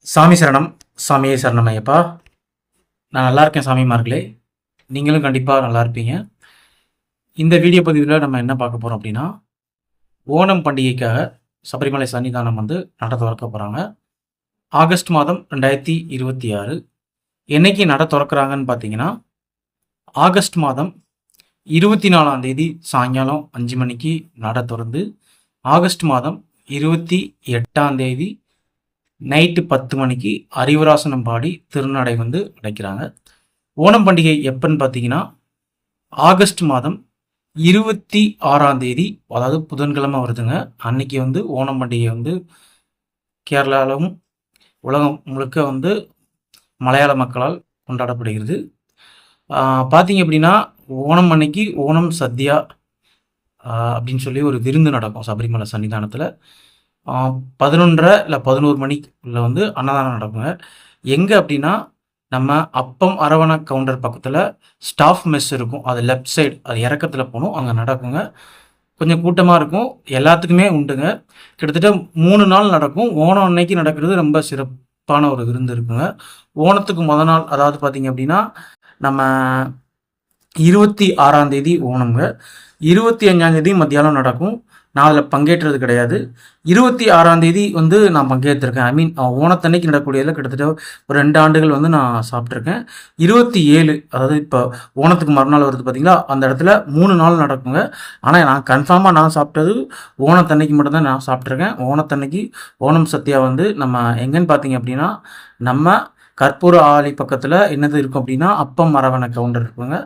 சாமி சரணம். சாமியே சரணம் ஐயப்பா. நான் நல்லா இருக்கேன் சாமிமார்களே. நீங்களும் கண்டிப்பாக நல்லா இருப்பீங்க. இந்த வீடியோ பதிவில் நம்ம என்ன பார்க்க போகிறோம் அப்படின்னா, ஓணம் பண்டிகைக்காக சபரிமலை சன்னிதானம் நட திறக்க போகிறாங்க. ஆகஸ்ட் மாதம் 2026. என்னைக்கு நட திறக்கிறாங்கன்னு பார்த்தீங்கன்னா, ஆகஸ்ட் மாதம் 24ஆம் தேதி சாயங்காலம் 5 மணிக்கு நட திறந்து, ஆகஸ்ட் மாதம் 28ஆம் தேதி நைட்டு 10 மணிக்கு அறிவராசனம் பாடி திருநடை அடைக்கிறாங்க. ஓணம் பண்டிகை எப்பன்னு பார்த்தீங்கன்னா, ஆகஸ்ட் மாதம் 26ஆம் தேதி, அதாவது புதன்கிழமை வருதுங்க. அன்னைக்கு ஓணம் பண்டிகை கேரளாவிலும் உலகம் முழுக்க மலையாள மக்களால் கொண்டாடப்படுகிறது. பார்த்தீங்க அப்படின்னா, ஓணம் அன்னைக்கு ஓணம் சத்யா அப்படின்னு சொல்லி ஒரு விருந்து நடக்கும் சபரிமலை சன்னிதானத்தில். 11:30 இல்லை 11 மணிக்குள்ள அன்னதானம் நடக்குங்க. எங்கே அப்படின்னா, நம்ம அப்பம் அரவண கவுண்டர் பக்கத்தில் ஸ்டாஃப் மெஸ் இருக்கும். அது லெஃப்ட் சைடு, அது இறக்கத்தில் போகணும், அங்கே நடக்குங்க. கொஞ்சம் கூட்டமாக இருக்கும், எல்லாத்துக்குமே உண்டுங்க. கிட்டத்தட்ட 3 நாள் நடக்கும். ஓணம் அன்னைக்கு நடக்கிறது ரொம்ப சிறப்பான ஒரு விருந்து இருக்குங்க. ஓணத்துக்கு முத நாள், அதாவது பார்த்தீங்க அப்படின்னா, நம்ம 26ஆம் தேதி ஓணம்ங்க. 25ஆம் தேதி மத்தியானம் நடக்கும். நான் அதில் பங்கேற்றது கிடையாது. 26ஆம் தேதி நான் பங்கேற்றிருக்கேன். ஐ மீன், ஓணத்தன்னைக்கு நடக்கூடியதில் கிட்டத்தட்ட ஒரு 2 ஆண்டுகள் நான் சாப்பிட்ருக்கேன். 27, அதாவது இப்போ ஓணத்துக்கு மறுநாள் வருது பார்த்தீங்களா, அந்த இடத்துல 3 நாள் நடக்குங்க. ஆனால் நான் கன்ஃபார்மாக நான் சாப்பிட்டது ஓணத்தன்னைக்கு மட்டும்தான் நான் சாப்பிட்ருக்கேன். ஓணத்தன்னைக்கு ஓணம் சத்யா நம்ம எங்கேன்னு பார்த்தீங்க அப்படின்னா, நம்ம கற்பூர ஆலை பக்கத்தில் என்னது இருக்கும் அப்படின்னா, அப்பம் அரவண கவுண்டர் இருக்குங்க.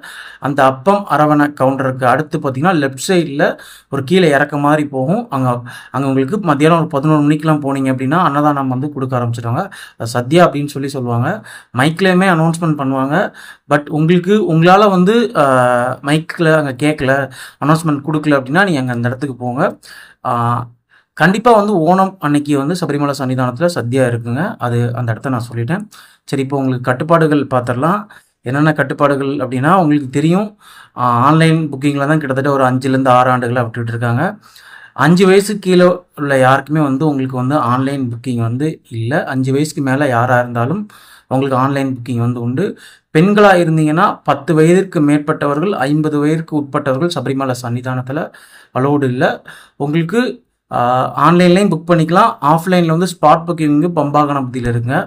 அந்த அப்பம் அரவண கவுண்டருக்கு அடுத்து பார்த்தீங்கன்னா, லெஃப்ட் சைடில் ஒரு கீழே இறக்க மாதிரி போகும். அங்கே உங்களுக்கு மத்தியானம் ஒரு 11 மணிக்கெலாம் போனீங்க அப்படின்னா அன்னதானம் கொடுக்க ஆரம்பிச்சிடுவாங்க. சத்யா அப்படின்னு சொல்லுவாங்க. மைக்லேயுமே அனௌன்ஸ்மெண்ட் பண்ணுவாங்க. பட் உங்களால் மைக்கில் அங்கே கேட்கல, அனௌன்ஸ்மெண்ட் கொடுக்கல அப்படின்னா நீங்கள் அங்கே அந்த இடத்துக்கு போங்க. கண்டிப்பாக ஓணம் அன்னைக்கு சபரிமலை சன்னிதானத்தில் சத்யா இருக்குங்க. அது அந்த இடத்த நான் சொல்லிட்டேன். சரி, இப்போ உங்களுக்கு கட்டுப்பாடுகள் பார்த்துடலாம். என்னென்ன கட்டுப்பாடுகள் அப்படின்னா, உங்களுக்கு தெரியும், ஆன்லைன் புக்கிங்கில் தான் கிட்டத்தட்ட ஒரு 5லேருந்து 6 ஆண்டுகளாக விட்டுட்டு இருக்காங்க. 5 வயசுக்கு கீழே உள்ள யாருக்குமே உங்களுக்கு ஆன்லைன் புக்கிங் இல்லை. 5 வயசுக்கு மேலே யாராக இருந்தாலும் உங்களுக்கு ஆன்லைன் புக்கிங் உண்டு. பெண்களாக இருந்தீங்கன்னா 10 வயதிற்கு மேற்பட்டவர்கள், 50 வயதிற்கு உட்பட்டவர்கள் சபரிமலை சன்னிதானத்தில் அலோடு இல்லை. உங்களுக்கு ஆன்லைன்லேயும் புக் பண்ணிக்கலாம். ஆஃப்லைனில் ஸ்பாட் புக்கிங் பம்பா கணபதியில் இருக்குங்க.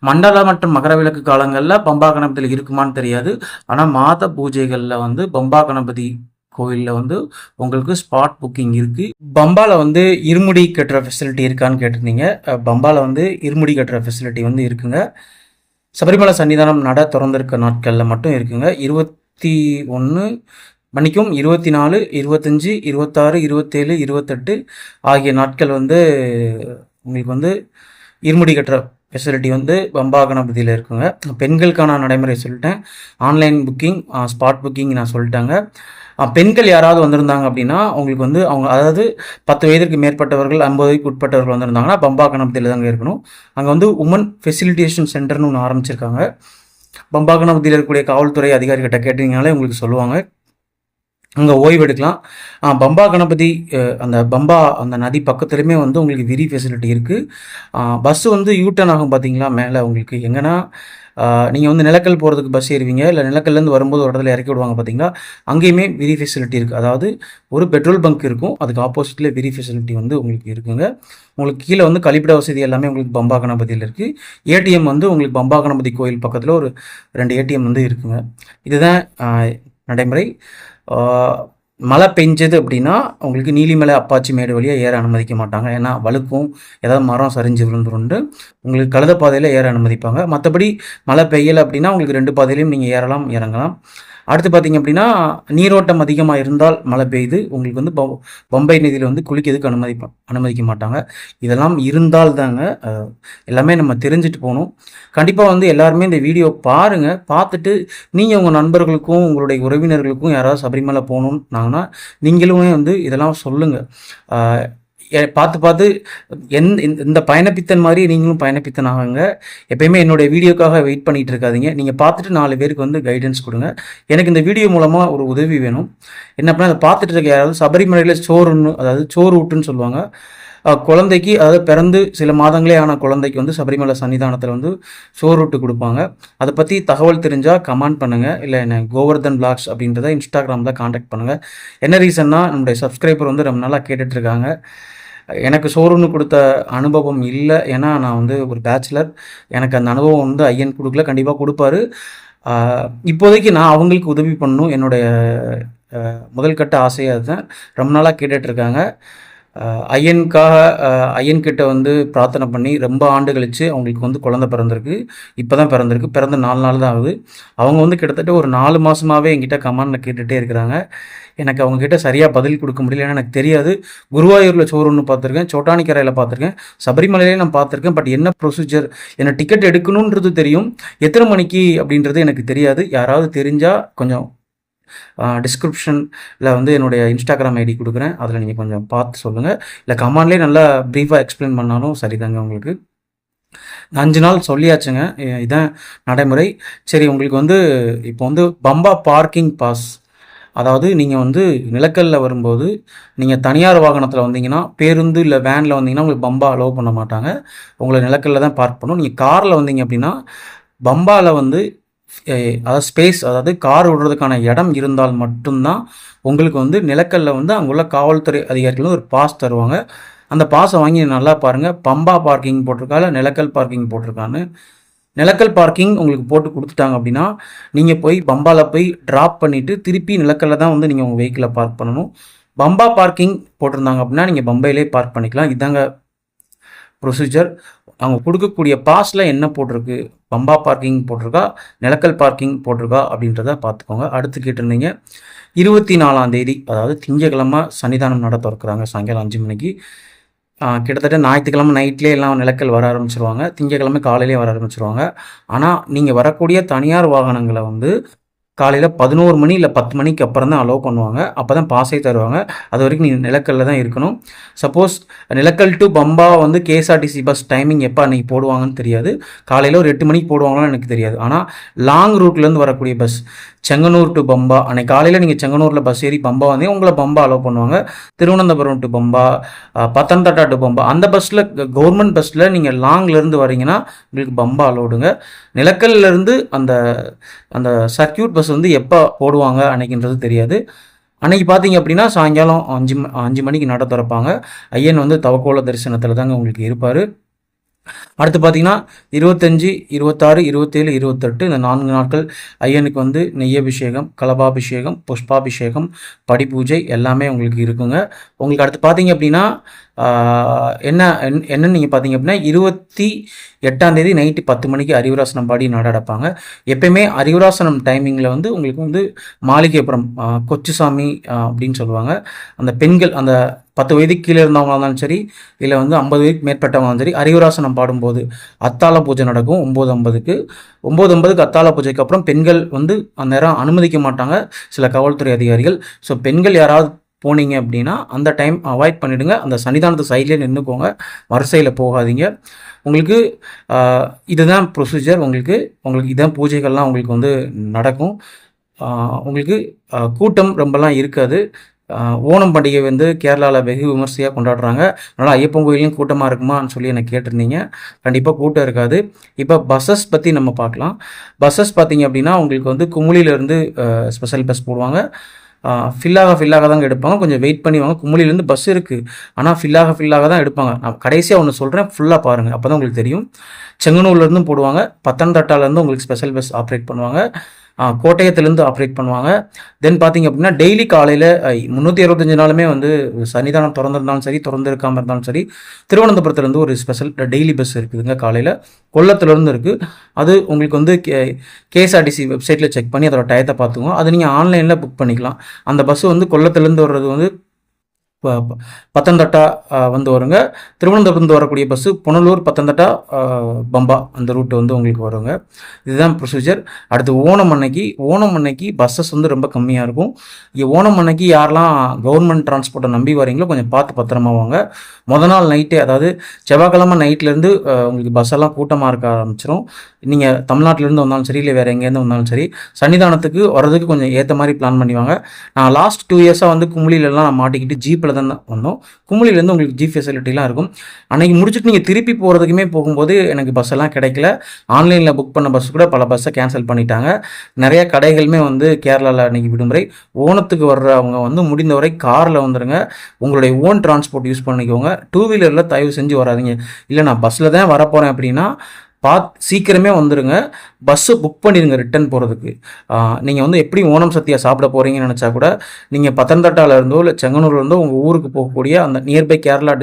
மண்டல மற்றும் மகர விளக்கு காலங்களில் பம்பா கணபதியில் இருக்குமான்னு தெரியாது. ஆனால் மாத பூஜைகளில் பம்பா கணபதி கோயிலில் உங்களுக்கு ஸ்பாட் புக்கிங் இருக்குது. பம்பாவில் இருமுடி கட்டுற ஃபெசிலிட்டி இருக்கான்னு கேட்டிருந்தீங்க. பம்பாவில் இருமுடி கட்டுற ஃபெசிலிட்டி இருக்குங்க. சபரிமலை சன்னிதானம் நட திறந்திருக்க நாட்களில் மட்டும் இருக்குங்க. 21 மணிக்கும் 24, 25, 26, 27, 28 ஆகிய நாட்கள் உங்களுக்கு இருமுடி கட்டுற ஃபெசிலிட்டி பம்பா கணபதியில் இருக்குங்க. பெண்களுக்கான நடைமுறை சொல்லிட்டேன். ஆன்லைன் புக்கிங், ஸ்பாட் புக்கிங் நான் சொல்லிட்டாங்க. பெண்கள் யாராவது வந்திருந்தாங்க அப்படின்னா உங்களுக்கு அவங்க, அதாவது 10 வயதிற்கு மேற்பட்டவர்கள், 50 வயதுக்கு உட்பட்டவர்கள் வந்திருந்தாங்கன்னா பம்பா கணபதியில் தாங்க இருக்கணும். அங்கே உமன் ஃபெசிலிட்டேஷன் சென்டர்னு ஒன்று ஆரம்பிச்சிருக்காங்க. பம்பா கணபதியில் இருக்கக்கூடிய காவல்துறை அதிகாரிகிட்ட கேட்டிங்கனாலே உங்களுக்கு சொல்லுவாங்க. அங்கே ஓய்வு எடுக்கலாம். பம்பா கணபதி, அந்த நதி பக்கத்துலேயுமே உங்களுக்கு விரி ஃபெசிலிட்டி இருக்குது. பஸ்ஸு யூட்டர்ன் ஆகும் பார்த்தீங்களா மேலே உங்களுக்கு. எங்கன்னா நீங்கள் நிலக்கல் போகிறதுக்கு பஸ் ஏறுவீங்க, இல்லை நிலக்கல்லேருந்து வரும்போது ஒரு இடத்துல இறக்கி விடுவாங்க பார்த்தீங்களா, அங்கேயுமே விரி ஃபெசிலிட்டி இருக்குது. அதாவது ஒரு பெட்ரோல் பங்க் இருக்கும், அதுக்கு ஆப்போசிட்டில் விரி ஃபெசிலிட்டி உங்களுக்கு இருக்குங்க. உங்களுக்கு கீழே கழிப்பிட வசதி எல்லாமே உங்களுக்கு பம்பா கணபதியில் இருக்குது. ஏடிஎம் உங்களுக்கு பம்பா கணபதி கோயில் பக்கத்தில் ஒரு 2 ஏடிஎம் இருக்குங்க. இதுதான் நடைமுறை. மழை பெஞ்சது அப்படின்னா உங்களுக்கு நீலிமலை அப்பாச்சி மேடு வழியாக ஏற அனுமதிக்க மாட்டாங்க. ஏன்னா வழுக்கும், ஏதாவது மரம் சரிஞ்சு விழுந்துருண்டு உங்களுக்கு கழுத பாதையில் ஏற அனுமதிப்பாங்க. மற்றபடி மழை பெய்யலை அப்படின்னா உங்களுக்கு 2 பாதையிலையும் நீங்கள் ஏறலாம், இறங்கலாம். அடுத்து பார்த்தீங்க அப்படின்னா, நீரோட்டம் அதிகமாக இருந்தால் மழை பெய்யுது உங்களுக்கு பம்பை நதியில் குளிக்கிறதுக்கு அனுமதிக்க மாட்டாங்க. இதெல்லாம் இருந்தால் தாங்க எல்லாமே நம்ம தெரிஞ்சுட்டு போகணும். கண்டிப்பாக எல்லாருமே இந்த வீடியோ பாருங்கள். பார்த்துட்டு நீங்கள் உங்கள் நண்பர்களுக்கும் உங்களுடைய உறவினர்களுக்கும் யாராவது சபரிமலை போகணுன்னாங்கன்னா நீங்களுமே இதெல்லாம் சொல்லுங்கள். பார்த்து இந்த பயணப்பித்தன் மாதிரி நீங்களும் பயணப்பித்தன் ஆகுங்க. எப்பயுமே என்னுடைய வீடியோக்காக வெயிட் பண்ணிகிட்டு இருக்காதீங்க. நீங்கள் பார்த்துட்டு 4 பேருக்கு கைடன்ஸ் கொடுங்க. எனக்கு இந்த வீடியோ மூலமாக ஒரு உதவி வேணும். என்ன பண்ணால் அதை பார்த்துட்டு இருக்க யாராவது சபரிமலையில் சோறுன்னு, அதாவது சோறு ஊட்டுன்னு சொல்லுவாங்க, குழந்தைக்கு, அதாவது பிறந்து சில மாதங்களே ஆன குழந்தைக்கு வந்து சபரிமலை சன்னிதானத்தில் வந்து சோறுட்டு கொடுப்பாங்க. அதை பற்றி தகவல் தெரிஞ்சால் கமெண்ட் பண்ணுங்கள், இல்லை என்ன கோவர்தன் பிளாக்ஸ் அப்படின்றத இன்ஸ்டாகிராமில் காண்டாக்ட் பண்ணுங்கள். என்ன ரீசன்னா, நம்முடைய சப்ஸ்கிரைபர் வந்து ரொம்ப நாளாக கேட்டுட்ருக்காங்க. எனக்கு சோறுன்னு கொடுத்த அனுபவம் இல்லை, ஏன்னா நான் வந்து ஒரு பேச்சுலர். எனக்கு அந்த அனுபவம் வந்து ஐயன் கொடுக்கல, கண்டிப்பாக கொடுப்பாரு. இப்போதைக்கு நான் அவங்களுக்கு உதவி பண்ணணும், என்னுடைய முதல் கட்ட ஆசையாக அதுதான். ரொம்ப நாளாக கேட்டுட்ருக்காங்க. ஐயனுக்காக ஐயன்கிட்ட வந்து பிரார்த்தனை பண்ணி ரொம்ப ஆண்டு கழித்து அவங்களுக்கு வந்து குழந்தை பிறந்திருக்கு. இப்போ தான் பிறந்திருக்கு, பிறந்த 4 நாள் தான் ஆகுது. அவங்க வந்து கிட்டத்தட்ட ஒரு 4 மாதமாகவே என்கிட்ட கமெண்டில் கேட்டுகிட்டே இருக்கிறாங்க. எனக்கு அவங்கக்கிட்ட சரியாக பதில் கொடுக்க முடியல, ஏன்னா எனக்கு தெரியாது. குருவாயூரில் சோறுன்னு பார்த்துருக்கேன், சோட்டானிக்கரையில் பார்த்துருக்கேன், சபரிமலையிலே நான் பார்த்துருக்கேன். பட் என்ன ப்ரொசீஜர், என்ன டிக்கெட் எடுக்கணுன்றது தெரியும், எத்தனை மணிக்கு அப்படின்றது எனக்கு தெரியாது. யாராவது தெரிஞ்சால் கொஞ்சம் டிஸ்கிரிப்ஷனில் வந்து என்னுடைய இன்ஸ்டாகிராம் ஐடி கொடுக்குறேன், அதில் நீங்கள் கொஞ்சம் பார்த்து சொல்லுங்கள். இல்லை கமெண்ட்லேயே நல்லா ப்ரீஃபாக எக்ஸ்பிளைன் பண்ணாலும் சரிதாங்க. உங்களுக்கு 5 நாள் சொல்லியாச்சுங்க, இதான் நடைமுறை. சரி, உங்களுக்கு வந்து இப்போ வந்து பம்பா பார்க்கிங் பாஸ், அதாவது நீங்கள் வந்து நிலக்கல்ல வரும்போது நீங்கள் தனியார் வாகனத்தில் வந்தீங்கன்னா, பேருந்து இல்லை வேனில் வந்தீங்கன்னா உங்களுக்கு பம்பா அலோவ் பண்ண மாட்டாங்க. உங்களை நிலக்கல்ல தான் பார்க் பண்ணணும். நீங்கள் காரில் வந்தீங்க அப்படின்னா பம்பாவில் வந்து அதாவது ஸ்பேஸ், அதாவது கார் விடுறதுக்கான இடம் இருந்தால் மட்டும்தான் உங்களுக்கு வந்து நிலக்கல்ல வந்து அங்குள்ள காவல்துறை அதிகாரிகள் ஒரு பாஸ் தருவாங்க. அந்த பாஸை வாங்கி நல்லா பாருங்கள், பம்பா பார்க்கிங் போட்டிருக்கா இல்லை நிலக்கல் பார்க்கிங் போட்டிருக்கான்னு. நிலக்கல் பார்க்கிங் உங்களுக்கு போட்டு கொடுத்துட்டாங்க அப்படின்னா நீங்கள் போய் பம்பாவில் போய் ட்ராப் பண்ணிவிட்டு திருப்பி நிலக்கல்ல தான் வந்து நீங்கள் உங்கள் வெஹிக்கிளை பார்க் பண்ணணும். பம்பா பார்க்கிங் போட்டிருந்தாங்க அப்படின்னா நீங்கள் பம்பையிலே பார்க் பண்ணிக்கலாம். இதாங்க ப்ரொசீஜர். அவங்க கொடுக்கக்கூடிய பாஸில் என்ன போட்டிருக்கு, பம்பா பார்க்கிங் போட்டிருக்கா, நிலக்கல் பார்க்கிங் போட்டிருக்கா அப்படின்றத பார்த்துக்கோங்க. அடுத்து கேட்டிருந்தீங்க, 24ஆம் தேதி, அதாவது திங்கக்கிழமை சன்னிதானம் நட திறக்கிறாங்க சாயங்காலம் 5 மணிக்கு. கிட்டத்தட்ட ஞாயிற்றுக்கிழமை நைட்லேயே எல்லாம் நிலக்கல் வர ஆரம்பிச்சிருவாங்க, திங்கக்கிழமை காலையிலே வர ஆரம்பிச்சிருவாங்க. ஆனால் நீங்கள் வரக்கூடிய தனியார் வாகனங்களை வந்து காலையில் 11 மணி இல்லை 10 மணிக்கு அப்புறம் தான் அலோவ் பண்ணுவாங்க. அப்போ தான் பாஸே தருவாங்க. அது வரைக்கும் நீங்கள் நிலக்கல்ல தான் இருக்கணும். சப்போஸ் நிலக்கல் டு பம்பா வந்து கேஎஸ்ஆர்டிசி பஸ் டைமிங் எப்போ அன்றைக்கி போடுவாங்கன்னு தெரியாது. காலையில் ஒரு 8 மணிக்கு போடுவாங்களான்னு எனக்கு தெரியாது. ஆனால் லாங் ரூட்லேருந்து வரக்கூடிய பஸ் செங்கனூர் டு பம்பா, அன்றைக்கி காலையில் நீங்கள் செங்கனூரில் பஸ் ஏறி பம்பா வந்தீங்க, உங்களை பம்பா அலோவ் பண்ணுவாங்க. திருவனந்தபுரம் டு பம்பா, பத்தனம்திட்டா டு பம்பா, அந்த பஸ்ஸில் கவர்மெண்ட் பஸ்ஸில் நீங்கள் லாங்லேருந்து வரீங்கன்னா உங்களுக்கு பம்பா அலோடுங்க. நிலக்கல்லேருந்து அந்த அந்த சர்க்கியூட் பஸ் வந்து எப்போ போடுவாங்க அன்னைக்குன்றது தெரியாது. அன்றைக்கி பார்த்தீங்க அப்படின்னா சாயங்காலம் 5 மணிக்கு நட திறப்பாங்க. ஐயன் வந்து தவக்கோல தரிசனத்தில் தாங்க உங்களுக்கு இருப்பார். அடுத்து பார்த்தீங்கன்னா 25, 26, 27, 28 இந்த 4 நாட்கள் ஐயனுக்கு வந்து நெய்யபிஷேகம், கலபாபிஷேகம், புஷ்பாபிஷேகம், படிப்பூஜை எல்லாமே உங்களுக்கு இருக்குங்க. உங்களுக்கு அடுத்து பார்த்தீங்க அப்படின்னா என்னன்னு நீங்கள் பார்த்தீங்க அப்படின்னா 28ஆம் தேதி நைட்டு 10 மணிக்கு அறிவுராசனம் பாடி நடப்பாங்க. எப்பயுமே அறிவுராசனம் டைமிங்கில் வந்து உங்களுக்கு வந்து மாளிகைப்புறம் கொச்சுசாமி அப்படின்னு சொல்லுவாங்க. அந்த பெண்கள் அந்த 10 வயதுக்கு கீழே இருந்தவங்களாக இருந்தாலும் சரி, இல்லை வந்து 50 வயதுக்கு மேற்பட்டவங்களாலும் சரி, அறிவுராசனம் பாடும்போது அத்தாள பூஜை நடக்கும் 9:50க்கு. 9:50க்கு அத்தாள பூஜைக்கு அப்புறம் பெண்கள் வந்து அந்நேரம் அனுமதிக்க மாட்டாங்க சில காவல்துறை அதிகாரிகள். ஸோ பெண்கள் யாராவது போனீங்க அப்படின்னா அந்த டைம் அவாய்ட் பண்ணிவிடுங்க. அந்த சன்னிதானத்து சைட்லேயே நின்றுக்கோங்க, வரிசையில் போகாதீங்க. உங்களுக்கு இதுதான் ப்ரொசீஜர். உங்களுக்கு இதுதான் பூஜைகள்லாம் உங்களுக்கு வந்து நடக்கும். உங்களுக்கு கூட்டம் ரொம்பலாம் இருக்காது. ஓணம் பண்டிகை வந்து கேரளாவில் வெகு விமர்சையாக கொண்டாடுறாங்க. அதனால் ஐயப்பன் கோயிலையும் கூட்டமாக இருக்குமான்னு சொல்லி எனக்கு கேட்டிருந்தீங்க. கண்டிப்பாக கூட்டம் இருக்காது. இப்போ பஸ்ஸஸ் பற்றி நம்ம பார்க்கலாம். பஸ்ஸஸ் பார்த்தீங்க அப்படின்னா உங்களுக்கு வந்து குமுளியிலேருந்து ஸ்பெஷல் பஸ் போடுவாங்க. ஃபில்லாக தாங்க எடுப்பாங்க. கொஞ்சம் வெயிட் பண்ணி வாங்க. குமுளிலேருந்து பஸ் இருக்குது, ஆனால் ஃபில்லாக தான் எடுப்பாங்க. நான் கடைசியாக ஒன்று சொல்கிறேன், ஃபுல்லாக பாருங்கள், அப்போ தான் உங்களுக்கு தெரியும். செங்கனூர்லேருந்தும் போடுவாங்க, பத்தனம்திட்டாலேருந்து உங்களுக்கு ஸ்பெஷல் பஸ் ஆப்ரேட் பண்ணுவாங்க, கோட்டயத்திலேருந்து ஆப்ரேட் பண்ணுவாங்க. தென் பார்த்தீங்க அப்படின்னா டெய்லி காலையில் 365 நாளுமே வந்து சன்னிதானம் திறந்திருந்தாலும் சரி, திறந்திருக்காமல் இருந்தாலும் சரி, திருவனந்தபுரத்துலேருந்து ஒரு ஸ்பெஷல் டெய்லி பஸ் இருக்குதுங்க. காலையில் கொல்லத்துலேருந்து இருக்குது. அது உங்களுக்கு வந்து கேஎஸ்ஆர்டிசி வெப்சைட்டில் செக் பண்ணி அதோட டயத்தை பார்த்துக்கோங்க. அது நீங்கள் ஆன்லைனில் புக் பண்ணிக்கலாம். அந்த பஸ் வந்து கொல்லத்துலேருந்து வர்றது வந்து பத்தனம்திட்டா வந்து வருங்க. திருவனந்தபுரத்துலேருந்து வரக்கூடிய பஸ்ஸு புனலூர், பத்தனம்திட்டா, பம்பா அந்த ரூட்டு வந்து உங்களுக்கு வருங்க. இதுதான் ப்ரொசீஜர். அடுத்து ஓணம் அன்னைக்கு பஸ்ஸஸ் வந்து ரொம்ப கம்மியாக இருக்கும். ஓணம் அன்னைக்கு யாரெல்லாம் கவர்மெண்ட் டிரான்ஸ்போர்ட்டை நம்பி வரீங்களோ கொஞ்சம் பார்த்து பத்திரமா வாங்க. நாள் நைட்டே, அதாவது செவ்வாய்க்கிழமை நைட்லேருந்து உங்களுக்கு பஸ்ஸெல்லாம் கூட்டமாக இருக்க ஆரம்பிச்சிடும். நீங்கள் தமிழ்நாட்டிலேருந்து வந்தாலும் சரி, இல்லை வேறு எங்கேருந்து வந்தாலும் சரி, சன்னிதானத்துக்கு வர்றதுக்கு கொஞ்சம் ஏற்ற மாதிரி பிளான் பண்ணிவாங்க. நான் லாஸ்ட் 2 இயர்ஸாக வந்து குமுளிலெல்லாம் நான் மாட்டிக்கிட்டு ஜீப்பில் குமுளியில் தான் வந்தோம். குமுளிலேருந்து உங்களுக்கு ஜீப் ஃபெசிலிட்டிலாம் இருக்கும். அன்றைக்கி முடிச்சுட்டு நீங்கள் திருப்பி போகிறதுக்குமே போகும்போது எனக்கு பஸ் எல்லாம் கிடைக்கல. ஆன்லைனில் புக் பண்ண பஸ் கூட பல பஸ்ஸை கேன்சல் பண்ணிட்டாங்க. நிறைய கடைகளுமே வந்து கேரளாவில் அன்றைக்கி விடுமுறை. ஓணத்துக்கு வர்றவங்க வந்து முடிந்தவரை காரில் வந்துடுங்க. உங்களுடைய ஓன் டிரான்ஸ்போர்ட் யூஸ் பண்ணிக்கோங்க. 2 வீலரில் தயவு செஞ்சு வராதிங்க. இல்லை நான் பஸ்ஸில் தான் வரப்போகிறேன் அப்படின்னா சீக்கிரமே வந்துடுங்க. பஸ்ஸு புக் பண்ணிடுங்க ரிட்டன் போகிறதுக்கு. நீங்கள் வந்து எப்படி ஓணம் சத்தியா சாப்பிட போகிறீங்கன்னு நினச்சா கூட நீங்கள் பத்தனம்திட்டாவிலேருந்தோ இல்லை செங்கனூர்லேருந்தோ உங்கள் ஊருக்கு போகக்கூடிய அந்த நியர்பை கேரளா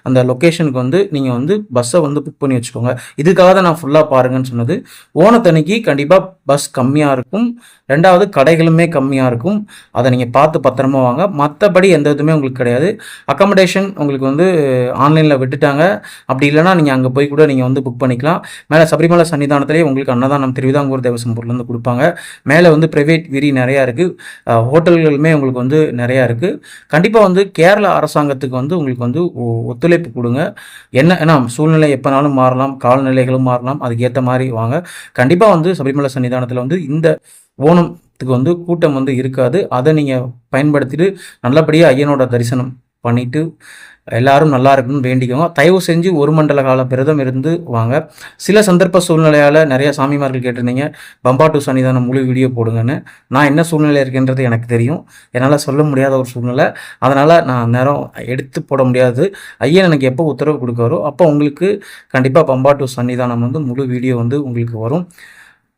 அந்த லொக்கேஷனுக்கு வந்து நீங்கள் வந்து பஸ்ஸை வந்து புக் பண்ணி வச்சுக்கோங்க. இதுக்காக தான் நான் ஃபுல்லாக பாருங்கன்னு சொன்னது. ஓணத்தன்னைக்கு கண்டிப்பாக பஸ் கம்மியாக இருக்கும். 2வது கடைகளுமே கம்மியாக இருக்கும். அதை நீங்கள் பார்த்து பத்திரமா வாங்க. மற்றபடி எந்த இதுவுமே உங்களுக்கு கிடையாது. அக்காமடேஷன் உங்களுக்கு வந்து ஆன்லைனில் விட்டுட்டாங்க. அப்படி இல்லைனா நீங்கள் அங்கே போய் கூட நீங்கள் வந்து புக் பண்ணிக்கலாம். மேலே சபரிமலை சன்னிதானத்திலே உங்களுக்கு அன்னதானம் திருவிதாங்கூர் தேவசம் பொருள்லேருந்து கொடுப்பாங்க. மேலே வந்து ப்ரைவேட் விரி நிறையா இருக்குது. ஹோட்டல்களுமே உங்களுக்கு வந்து நிறையா இருக்குது. கண்டிப்பாக வந்து கேரளா அரசாங்கத்துக்கு வந்து உங்களுக்கு வந்து ஒத்துழைப்பு கொடுங்க. ஏன்னா சூழ்நிலை எப்போனாலும் மாறலாம், காலநிலைகளும் மாறலாம். அதுக்கேற்ற மாதிரி வாங்க. கண்டிப்பாக வந்து சபரிமலை சன்னிதானத்தில் வந்து இந்த ஓணத்துக்கு வந்து கூட்டம் வந்து இருக்காது. அதை நீங்கள் பயன்படுத்திட்டு நல்லபடியாக ஐயனோட தரிசனம் பண்ணிவிட்டு எல்லாரும் நல்லா இருக்குன்னு வேண்டிக்கோங்க. தயவு செஞ்சு 1 மண்டல கால விரதம் இருந்து வாங்க. சில சந்தர்ப்ப சூழ்நிலையால் நிறைய சாமிமார்கள் கேட்டிருந்தீங்க, பம்பா டு சன்னிதானம் முழு வீடியோ போடுங்கன்னு. நான் என்ன சூழ்நிலை இருக்குன்றது எனக்கு தெரியும். என்னால் சொல்ல முடியாத ஒரு சூழ்நிலை. அதனால் நான் நேரம் எடுத்து போட முடியாது. ஐயன் எனக்கு எப்போ உத்தரவு கொடுக்காரோ அப்போ உங்களுக்கு கண்டிப்பாக பம்பா டு சன்னிதானம் வந்து முழு வீடியோ வந்து உங்களுக்கு வரும்.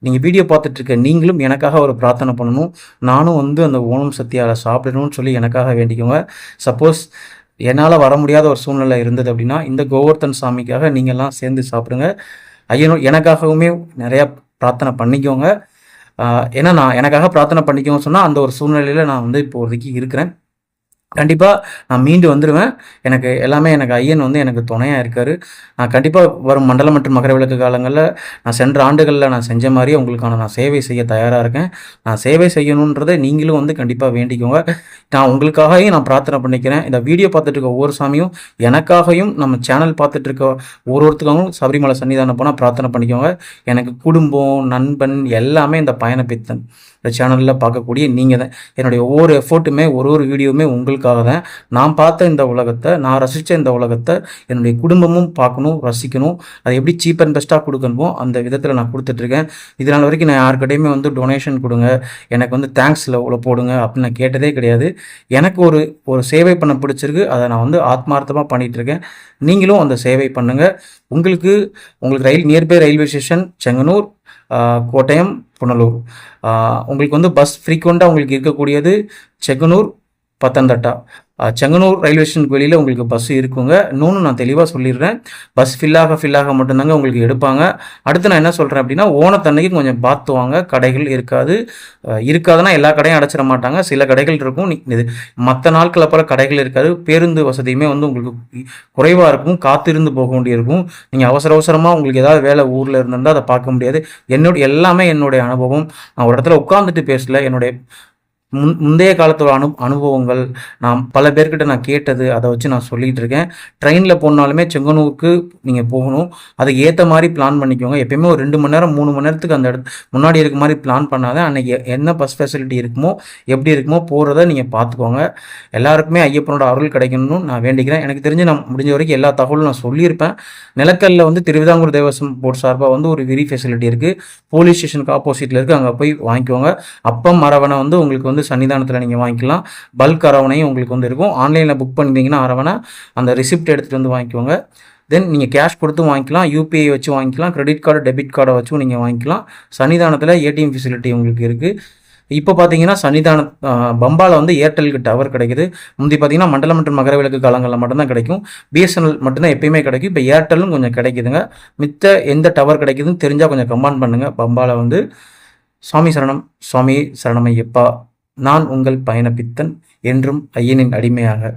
நீங்கள் வீடியோ பார்த்துட்ருக்க நீங்களும் எனக்காக ஒரு பிரார்த்தனை பண்ணணும். நானும் வந்து அந்த ஓணம் சத்தியாவில் சாப்பிடணும்னு சொல்லி எனக்காக வேண்டிக்கோங்க. சப்போஸ் என்னால் வர முடியாத ஒரு சூழ்நிலை இருந்தது அப்படின்னா இந்த கோவர்த்தன் சாமிக்காக நீங்கள்லாம் சேர்ந்து சாப்பிடுங்க. எனக்காகவுமே நிறையா பிரார்த்தனை பண்ணிக்கோங்க. ஏன்னா நான் எனக்காக பிரார்த்தனை பண்ணிக்கோங்க சொன்னால் அந்த ஒரு சூழ்நிலையில் நான் வந்து இப்போதைக்கு இருக்கிறேன். கண்டிப்பாக நான் மீண்டு வந்துடுவேன். எனக்கு ஐயன் வந்து எனக்கு துணையாக இருக்கார். நான் கண்டிப்பாக வரும் மண்டலம் மற்றும் மகர விளக்கு காலங்களில் நான் சென்ற ஆண்டுகளில் நான் செஞ்ச மாதிரியே உங்களுக்கான நான் சேவை செய்ய தயாராக இருக்கேன். நான் சேவை செய்யணுன்றதை நீங்களும் வந்து கண்டிப்பாக வேண்டிக்கோங்க. நான் உங்களுக்காகவும் நான் பிரார்த்தனை பண்ணிக்கிறேன். இந்த வீடியோ பார்த்துட்டு இருக்க ஒவ்வொரு சாமியும் எனக்காகவும் நம்ம சேனல் பார்த்துட்டு இருக்க ஒருத்தருக்காகவும் சபரிமலை சன்னிதானம் போனால் பிரார்த்தனை பண்ணிக்கோங்க. எனக்கு குடும்பம், நண்பன் எல்லாமே இந்த பயணப்பித்தன் இந்த சேனலில் பார்க்கக்கூடிய நீங்கள் தான். என்னுடைய ஒவ்வொரு எஃபோர்ட்டுமே ஒரு வீடியோவுமே உங்களுக்காக தான். நான் பார்த்த இந்த உலகத்தை, நான் ரசித்த இந்த உலகத்தை என்னுடைய குடும்பமும் பார்க்கணும், ரசிக்கணும். அதை எப்படி சீப் அண்ட் பெஸ்ட்டாக கொடுக்கணுமோ அந்த விதத்தில் நான் கொடுத்துட்ருக்கேன். இதனால் வரைக்கும் நான் யாருக்கிட்டையுமே வந்து டொனேஷன் கொடுங்க, எனக்கு வந்து தேங்க்ஸில் இவ்வளோ போடுங்க அப்படின்னு நான் கேட்டதே கிடையாது. எனக்கு ஒரு சேவை பண்ண பிடிச்சிருக்கு. அதை நான் வந்து ஆத்மார்த்தமாக பண்ணிகிட்ருக்கேன். நீங்களும் அந்த சேவை பண்ணுங்கள். உங்களுக்கு nearby railway station Chengannur, Kottayam, Punalur. உங்களுக்கு வந்து பஸ் ஃப்ரீக்வெண்ட்டாக உங்களுக்கு இருக்கக்கூடியது செங்கனூர், பத்தனம்திட்டா. செங்கனூர் ரயில்வே ஸ்டேஷனுக்கு வெளியில் உங்களுக்கு பஸ்ஸு இருக்குங்க. இன்னொன்று நான் தெளிவாக சொல்லிடுறேன், பஸ் ஃபில்லாக மட்டும்தாங்க உங்களுக்கு எடுப்பாங்க. அடுத்து நான் என்ன சொல்கிறேன் அப்படின்னா, ஓணத்தன்னைக்கு கொஞ்சம் பார்த்துவாங்க. கடைகள் இருக்காதுன்னா எல்லா கடையும் அடைச்சிட மாட்டாங்க. சில கடைகள் இருக்கும். இது மற்ற நாட்கள் அப்புறம் கடைகள் இருக்காது. பேருந்து வசதியுமே வந்து உங்களுக்கு குறைவாக இருக்கும். காத்திருந்து போக வேண்டியிருக்கும். நீங்கள் அவசரமாக உங்களுக்கு ஏதாவது வேலை ஊரில் இருந்திருந்தால் அதை பார்க்க முடியாது. என்னுடைய அனுபவம். நான் ஒரு இடத்துல உட்காந்துட்டு பேசல. என்னுடைய முந்தைய காலத்தோட அனுபவங்கள் நான் பல பேர்கிட்ட நான் கேட்டது, அதை வச்சு நான் சொல்லிகிட்டு இருக்கேன். ட்ரெயினில் போனாலுமே செங்கனூருக்கு நீங்கள் போகணும். அதுக்கு ஏற்ற மாதிரி பிளான் பண்ணிக்கோங்க. எப்பயுமே ஒரு 2 மணி நேரம் 3 மணி நேரத்துக்கு அந்த முன்னாடி இருக்க மாதிரி பிளான் பண்ணாதான் அன்றைக்கி என்ன பஸ் ஃபெசிலிட்டி இருக்குமோ எப்படி இருக்குமோ போகிறத நீங்கள் பார்த்துக்கோங்க. எல்லாருக்குமே ஐயப்பனோட அருள் கிடைக்கணும்னு நான் வேண்டிக்கிறேன். எனக்கு தெரிஞ்சு நான் முடிஞ்ச வரைக்கும் எல்லா தகவலும் நான் சொல்லியிருப்பேன். நிலக்கல்லில் வந்து திருவிதாங்கூர் தேவசம் போர்ட் சார்பாக வந்து ஒரு விரி ஃபெசிலிட்டி இருக்குது. போலீஸ் ஸ்டேஷனுக்கு ஆப்போசிட்டில் இருக்குது. அங்கே போய் வாங்கிக்கோங்க. அப்பம் அரவணை வந்து உங்களுக்கு வந்து சன்னிதானத்தில் நீங்கள் வாங்கிக்கலாம். பல்க் அரவணையும் உங்களுக்கு வந்து இருக்கும். ஆன்லைனில் புக் பண்ணிட்டீங்கன்னா அரவணை அந்த ரிசிப்ட் எடுத்துகிட்டு வந்து வாங்கிக்கோங்க. தென் நீங்கள் கேஷ் கொடுத்து வாங்கிக்கலாம், யூபிஐ வச்சு வாங்கிக்கலாம், கிரெடிட் கார்டு டெபிட் கார்டை வச்சும் நீங்கள் வாங்கிக்கலாம். சன்னிதானத்தில் ஏடிஎம் ஃபெசிலிட்டி உங்களுக்கு இருக்குது. இப்போ பார்த்தீங்கன்னா பம்பாவில் வந்து ஏர்டெலுக்கு டவர் கிடைக்குது. முந்தி பார்த்தீங்கன்னா மண்டலம் மற்றும் மகர விளக்கு காலங்களில் மட்டும்தான் கிடைக்கும். பிஎஸ்என்எல் மட்டும்தான் எப்பயுமே கிடைக்கும். இப்போ ஏர்டெலும் கொஞ்சம் கிடைக்குதுங்க. மித்த எந்த டவர் கிடைக்குதுன்னு தெரிஞ்சால் கொஞ்சம் கமெண்ட் பண்ணுங்கள். பம்பாவில் வந்து சுவாமி சரணம், சுவாமி சரணமையப்பா. நான் உங்கள் பயணப்பித்தன், என்றும் ஐயனின் அடிமையாக.